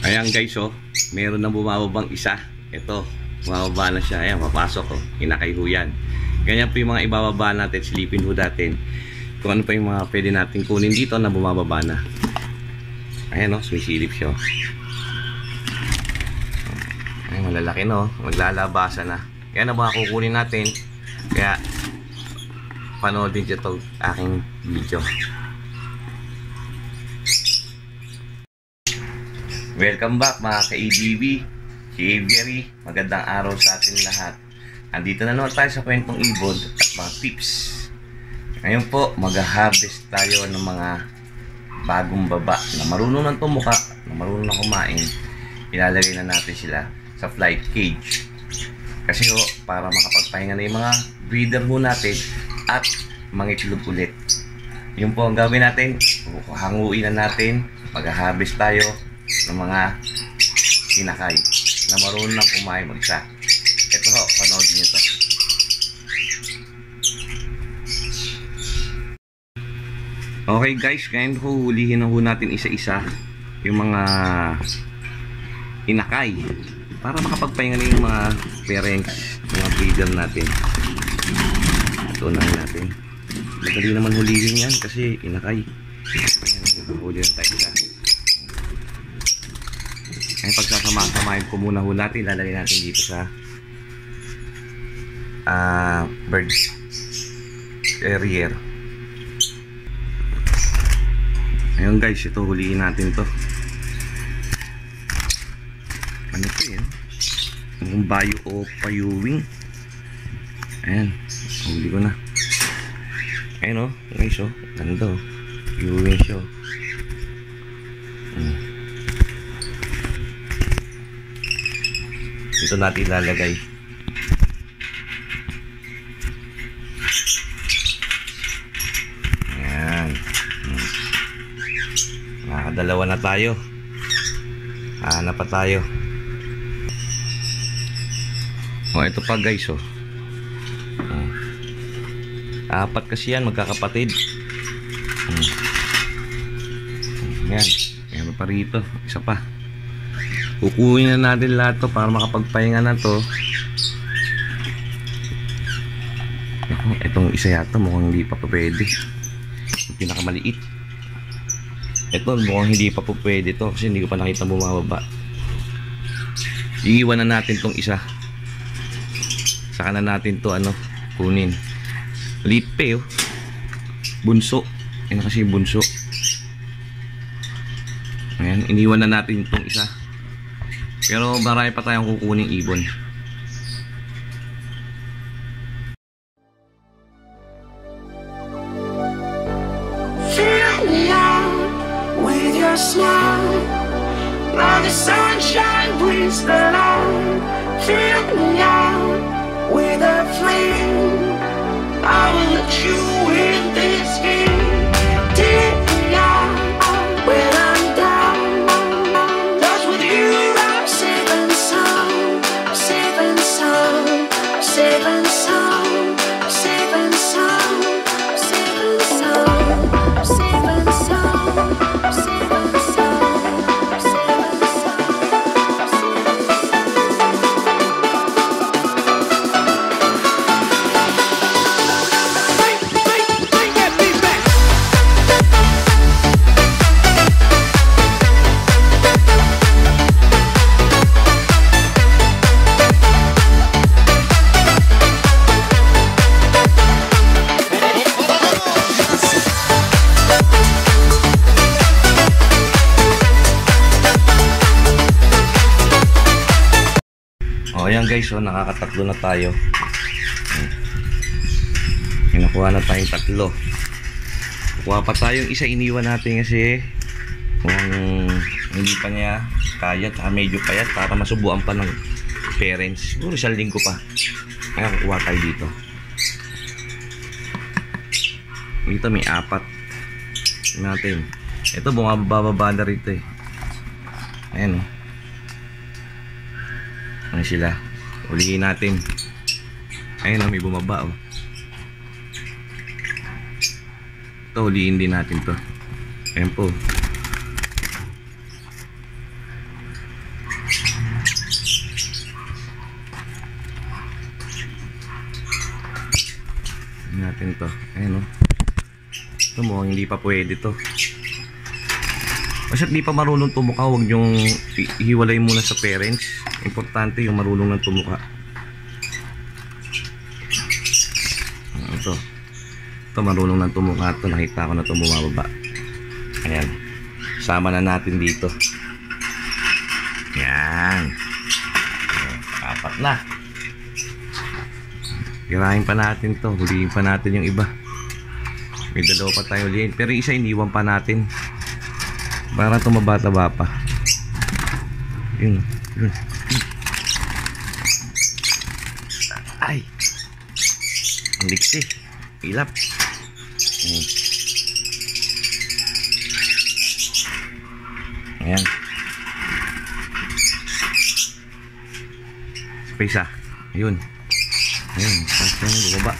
Ayan guys, oh, meron na bumababang isa. Ito, bumababa na siya. Ayan, papasok, oh. Inakay ho yan. Ganyan po yung mga ibababa natin, silipin ho natin kung ano pa yung mga pwede natin kunin dito na bumababa na. Ayan, oh, sumisilip siya, oh. Ayan, malalaki, no? Maglalabasa na. Yan ang mga kukunin natin. Kaya panoodin nyo itong aking video. Welcome back mga ka-EDB, si Avery. Magandang araw sa atin lahat. Andito na naman tayo sa kwentong ibon at mga tips. Ngayon po, mag-harvest tayo ng mga bagong baba na marunong ng tumuka, na marunong na kumain. Ilalagay na natin sila sa flight cage. Kasi ho, para makapagpahinga na yung mga breeder ho natin at mangitlog ulit. Yun po ang gawin natin. Hanguin na natin. Mag-harvest tayo ng mga kinakay na marunong lang kumain mag-isa. Ito ho, panoodin nyo to. Okay guys, ngayon ho, hulihin na ho natin isa-isa yung mga inakay para makapagpahinga na yung mga parents, mga breeder natin. Ito na natin. Madali naman hulihin yan kasi inakay. Ayan, huli lang tayo isa. Ay, pagsasama-samahin ko muna ho natin, lalagay natin dito sa bird carrier. Ayun guys, ito huliin natin to. Ano ito yan? Yung bayo o payuwing. Ayan, huli ko na. Ayan o, guys o, ganda o. Payuwing siya o. Ito natin ilalagay. Ayan. Nakadalawa na tayo. Hanap pa tayo. O, ito pa guys, oh. Apat kasi yan, magkakapatid. Ayan. Ayan pa rito. Isa pa. Kukunin na natin lahat to para makapagpahinga na to. Itong isa yata mukhang hindi pa pwede. Yung pinakamaliit. Ito mukhang hindi pa pwede to kasi hindi ko pa nakita bumababa. Iiwan na natin tong isa. Saka na natin to kunin. Lipe oh. Bunso. Yan kasi bunso. Ayan, iniwan na natin tong isa. Pero marami pa tayong kukuning ibon. Fill me out with your smile. Now the sunshine brings the light. Fill me out with a flame. I will let you in this game. Take me out when I'm down. Cause with you I'm saving some. I'm saving some. I'm saving some. I'm saving some. I'm saving some. I'm saving some. I'm saving some. I'm saving some. Bring that beat back. O ayan guys, oh, nakakatatlo na tayo. Nakuha na tayong tatlo. Kuha pa tayong isa, iniwan natin kasi kung hindi pa niya kaya, tsaka medyo payat para masubuan pa ng parents. Siguro isang linggo pa. Kaya kukuha tayo dito. Dito may apat natin. Ito bumababa na rito eh. Ayan oh. Ano sila? Ulihin natin. Ayun oh, may bumaba oh. Ito, ulihin din natin to. Ayan po. natin to. Ayan o. Ito mo, hindi pa pwede to. Kasi di pa marunong tumuka, huwag nyong ihiwalay muna sa parents. Importante yung marunong ng tumuka. Ito marunong ng tumuka. Ito nakita ko na ito bumababa. Ayan. Sama na natin dito. Yan. Apat na. Girahin pa natin to. Huliin pa natin yung iba. May dalawa pa tayo huliin. Pero isa iniwan pa natin. Para tumaba-taba pa. Yun. Yun. Ay. Ang liksi. Ilap. Ayan. Isa. Ayun. Ayun. Pasok yung bubaba.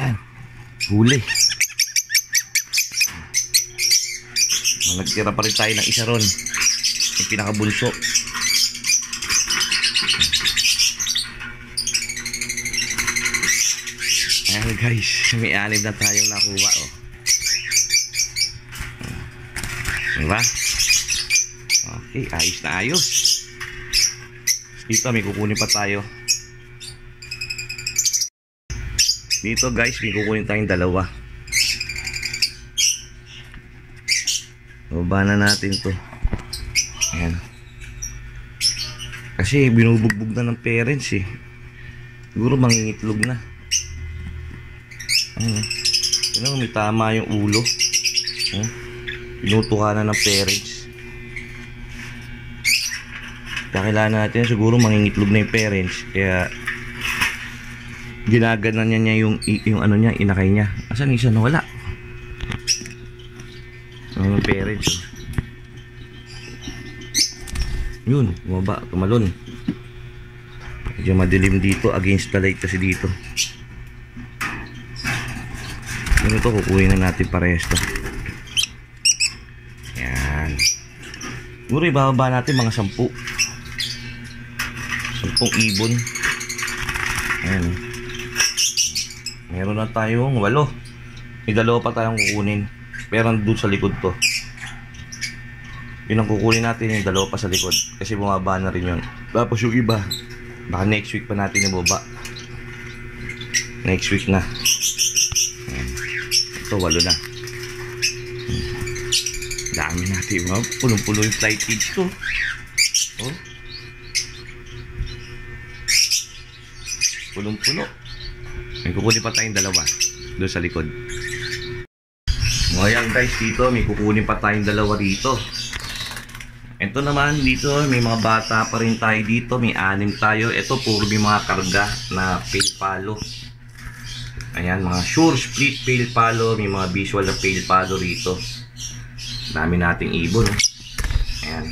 Ayan. Huli. Nagtira pa rin tayo ng isa ron. Yung pinakabulso. Ayan guys. May 6 na tayong nakuha oh. Diba? Okay, ayos na ayos. Dito may kukunin pa tayo. Dito guys, may kukunin tayong 2. Baba na natin to. Ayan. Kasi binubugbog na ng parents eh. Siguro mangingitlog na. Ayan. Ayan, may tama yung ulo. Binutuka na ng parents. Kaya kailangan natin siguro mangingitlog na yung parents. Kaya ginaganan niya yung ano niya, inakay niya. Asan isa na wala? Ang parents. Yun, bumaba, tumalon. Medyo madilim dito, against the light kasi dito. Ano to, kukunin na natin parehas to. Yan. Siguro ibababa natin mga 10. 10 ibon. Ayan. Meron na tayong 8. May 2 pa tayong kukunin. Pero doon sa likod to. Yun ang kukunin natin, yung 2 pa sa likod. Kasi bumaba na rin yun. Tapos yung iba, baka next week pa natin yung baba. Next week na. Ito 8 na. Dami natin. Punong-puno yung flight cage ko. Oh. Punong-puno. May kukunin pa tayong 2 doon sa likod. Ayan guys, dito may kukunin pa tayong 2 dito. Ito naman dito, may mga bata pa rin tayo dito. May 6 tayo. Ito puro may mga karga na pale palo. Ayan, mga sure split pale palo. May mga visual na pale palo rito. Dami nating ibon. Ayan.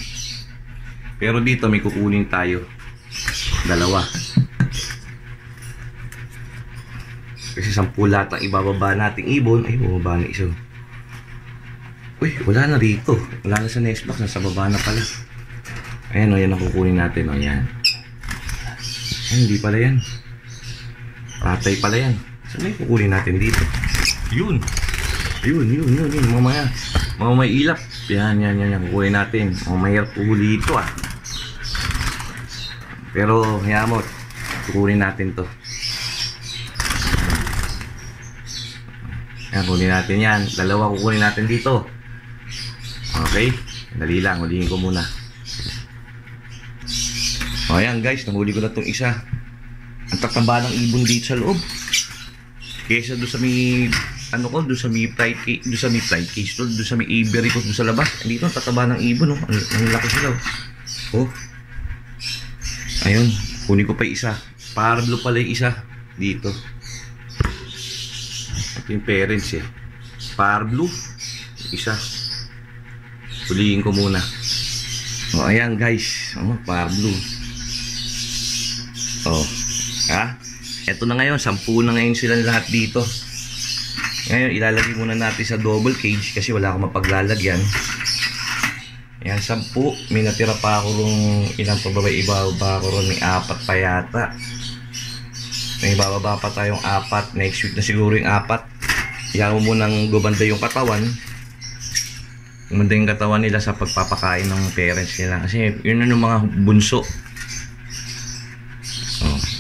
Pero dito may kukunin tayo 2. Kasi 10 lahat ang ibababa nating ibon. Ay, bumaba na isa. Uy, wala na rito. Wala na sa next box. Nasa baba na pala. Ayan o, yan ang kukunin natin o. Yan. Ay, hindi pala yan. Patay pala yan. Saan na yung kukunin natin dito? Yun. Yun. Mamaya may ilap. Yan. Kukunin natin. Mahirap uhuli ito ah. Pero, hayamot. Kukunin natin to. Yan, kukunin natin yan. 2 kukunin natin dito. Okay, dali lang, hulihin ko muna. O ayan guys, nahuli ko na itong isa. Ang tataba ng ibon dito sa loob. Kesa doon sa may, ano ko, doon sa may flight cage, doon sa may aviary ko, doon sa labas. Dito, ang tataba ng ibon, oh. Ang laki sila. Oh. Ayun, kunin ko pa yung isa. Parblo pala yung isa. Dito. Ito yung parents eh. Parblo. Isa. Huliin ko muna. O ayan guys. Parblo. O. Ha? Eto na ngayon. 10 na ngayon sila lahat dito. Ngayon ilalagay muna natin sa double cage. Kasi wala akong mapaglalagyan. Ayan 10. May natira pa ako rung ilang pa ba iba ako ron. May 4 pa yata. May bababa pa tayong 4. Next week na siguro yung 4. Kaya mo munang gumanda yung katawan. Gumanda yung katawan nila sa pagpapakain ng parents nila. Kasi yun yung mga bunso.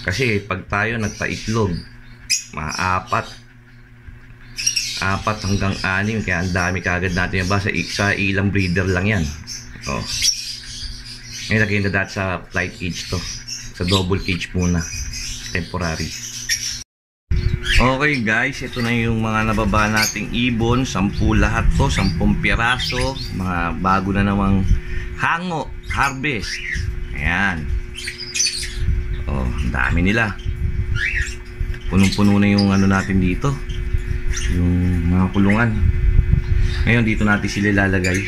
Kasi pag tayo nagpa-itlog, mga 4 hanggang 6, kaya ang dami kagad natin yung basa. Sa ilang breeder lang yan. Ngayon lagay na dati sa flight cage to. Sa double cage muna. Temporary. Okay guys, ito na yung mga nababa nating ibon. 10 lahat to, 10 piraso. Mga bago na namang hango, harvest. Ayan. Ang dami nila. Punong-puno na yung ano natin dito, yung mga kulungan. Ngayon dito natin sila ilalagay.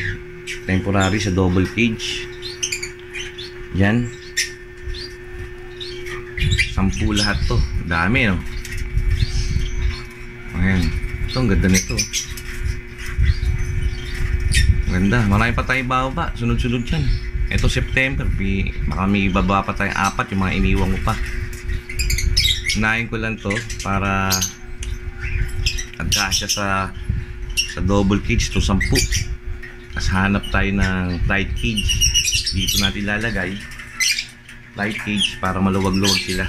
Temporary sa double cage. Yan. 10 lahat to. Dami, no? Ayan. Ito, ang ganda nito. Ganda. Marami pa tayong bababa. Sunod-sunod yan. Ito September. Baka may ibaba pa tayong 4. Yung mga iniwan ko pa. Unahin ko lang to para agkasya sa double cage to 10. Tapos hanap tayo ng flight cage. Dito natin lalagay flight cage para maluwag-luwag sila.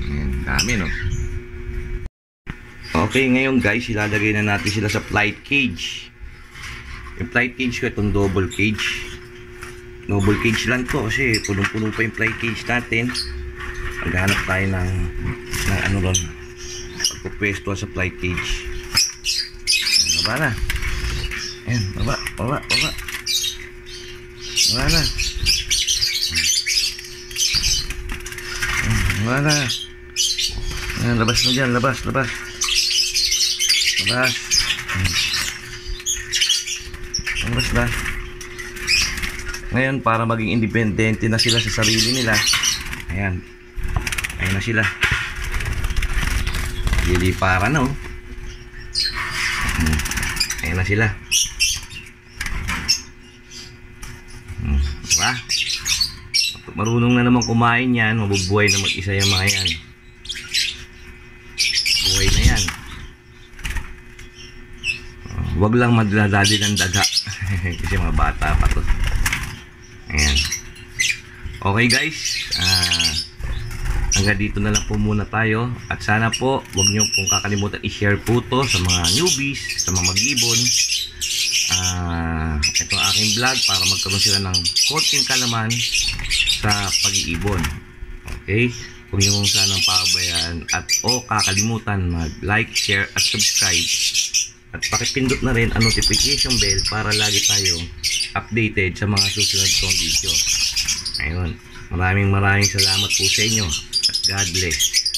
Ayan, dami, no? Okay, ngayon guys, ilalagay na natin sila sa flight cage. Yung flight cage ko, itong double cage. Double cage lang to kasi punong-puno pa yung flight cage natin. Maghanap tayo ng ano ron, pagpupwesto sa flight cage. Ayan, baba na. Ayan, baba na. Wala. Ayan, labas na dyan. Labas. Na. Ngayon, para maging independente na sila sa sarili nila. Ayan. Ayan na sila. Liliparan na, oh. Ayan na sila. Diba? Marunong na naman kumain yan, mabubuhay na mag-isa yung mga yan. Buhay na yan. Huwag lang madadali ng daga. Kasi mga bata pa to. Ayan. Okay guys, hanggang dito na lang po muna tayo. At sana po, huwag nyo pong kakalimutan i-share po to sa mga newbies, sa mga mag-ibon. Ito ang aking vlog para magkaroon sila ng konting kalaman sa pag-iibon. Okay? Kung yung sanang pabayaan at kakalimutan mag-like, share at subscribe. At pakipindot na rin ang notification bell para lagi tayong updated sa mga susunod kong video. Ayun. Maraming salamat po sa inyo. At God bless.